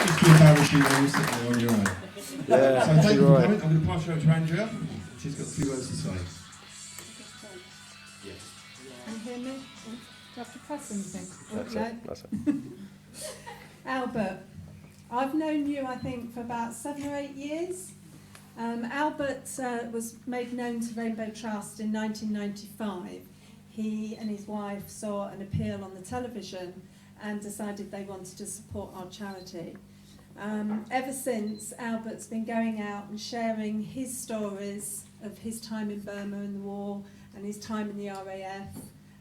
Just too embarrassing when you're sitting there on your own. Yeah, So thank you for right. coming. I'm going to pass you over to Andrea. She's got a few words to say. Can you hear me? Do I have to press anything? That's it. Albert, I've known you, I think, for about 7 or 8 years. Albert was made known to Rainbow Trust in 1995. He and his wife saw an appeal on the television and decided they wanted to support our charity. Ever since, Albert's been going out and sharing his stories of his time in Burma in the war and his time in the RAF.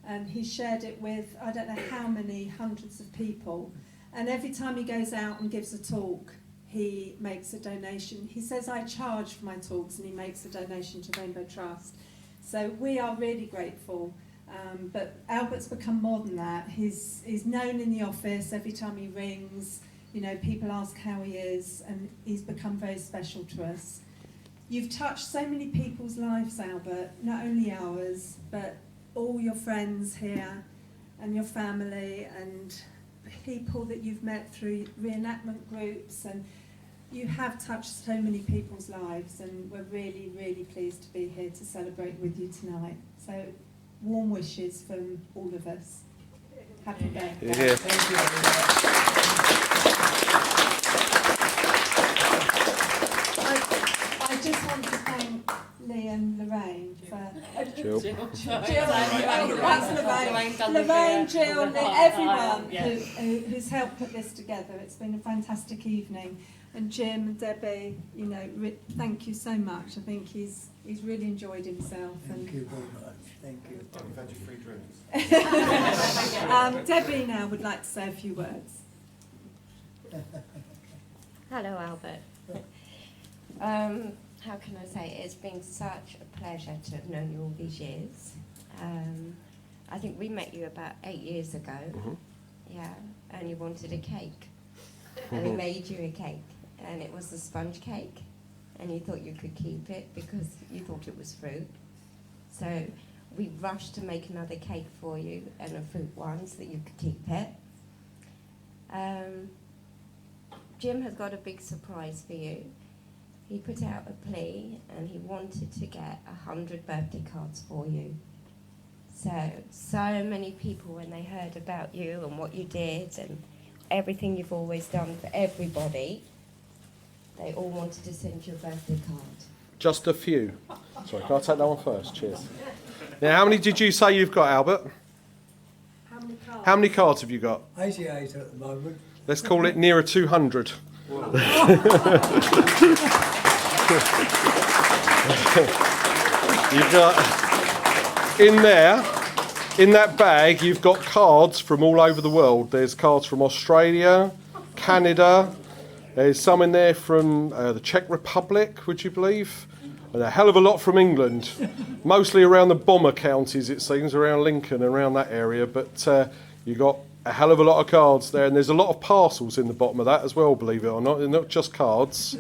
And he shared it with, I don't know how many hundreds of people. And every time he goes out and gives a talk, he makes a donation. He says, I charge for my talks, and he makes a donation to Rainbow Trust. So we are really grateful. But Albert's become more than that. He's known in the office every time he rings. You know, people ask how he is, and he's become very special to us. You've touched so many people's lives, Albert, not only ours, but all your friends here and your family and people that you've met through reenactment groups, and you have touched so many people's lives, and we're really, really pleased to be here to celebrate with you tonight. So, warm wishes from all of us. Happy birthday. Yeah. Thank you. I just want to thank Lee and Lorraine for... Jill. Lorraine, Jill, Lee, everyone who's helped put this together. It's been a fantastic evening. And Jim and Debbie, you know, thank you so much. I think he's really enjoyed himself. Thank you very much. Thank you. We've had your free drinks. Debbie now would like to say a few words. Hello, Albert. How can I say it? It's been such a pleasure to have known you all these years. I think we met you about 8 years ago. Yeah, and you wanted a cake. And we made you a cake. And it was a sponge cake. And you thought you could keep it because you thought it was fruit. So we rushed to make another cake for you and a fruit one so that you could keep it. Jim has got a big surprise for you. He put out a plea and he wanted to get 100 birthday cards for you. So many people, when they heard about you and what you did and everything you've always done for everybody, they all wanted to send you a birthday card. Just a few. Sorry, can I take that one first? Cheers. Now, how many did you say you've got, Albert? How many cards have you got? 88 at the moment. Let's call it nearer 200. You've got in there, in that bag, you've got cards from all over the world. There's cards from Australia, Canada. There's some in there from the Czech Republic, would you believe? And a hell of a lot from England, mostly around the bomber counties, it seems, around Lincoln and around that area. But you got a hell of a lot of cards there, and there's a lot of parcels in the bottom of that as well, believe it or not. They're not just cards.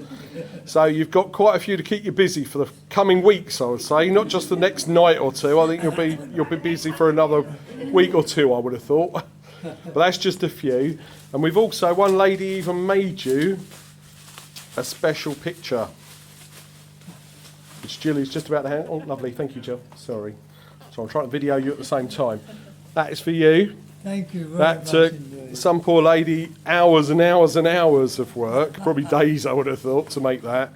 So you've got quite a few to keep you busy for the coming weeks, I would say. Not just the next night or two. I think you'll be busy for another week or two, I would have thought. But that's just a few. And we've also, one lady even made you a special picture, which Jill is just about to hand. Oh, lovely. Thank you, Jill. Sorry. So I'm trying to video you at the same time. That is for you. Thank you very That much took indeed. some poor lady hours and hours and hours of work, probably days I would have thought, to make that.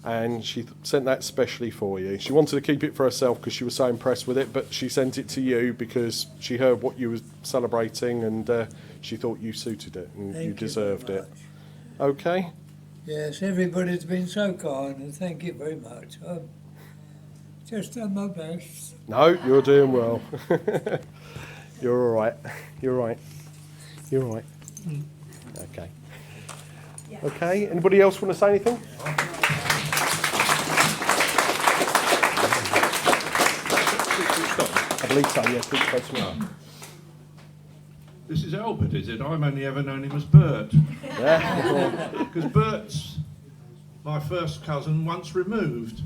And she sent that specially for you. She wanted to keep it for herself because she was so impressed with it, but she sent it to you because she heard what you were celebrating and she thought you suited it and Thank you you deserved very it. much. Okay? Yes, everybody's been so kind, and thank you very much. I've just done my best. No, you're doing well. You're all right. You're all right. You're all right. Okay. Okay, anybody else want to say anything? I believe so, yeah. Please close to me. This is Albert, is it? I've only ever known him as Bert. Yeah. Because Bert's my first cousin once removed.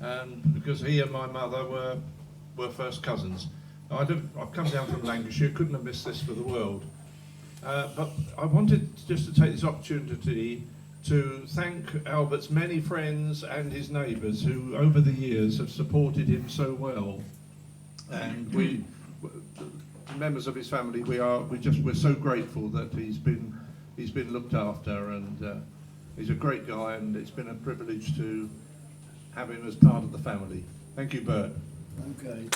And because he and my mother were first cousins. I've come down from Lancashire, couldn't have missed this for the world. But I wanted just to take this opportunity to thank Albert's many friends and his neighbours who over the years have supported him so well. And we, members of his family, we're so grateful that he's been looked after, and he's a great guy, and it's been a privilege to have him as part of the family. Thank you, Bert. Okay.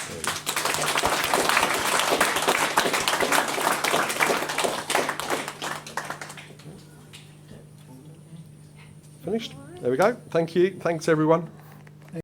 Finished? There we go. Thank you. Thanks, everyone.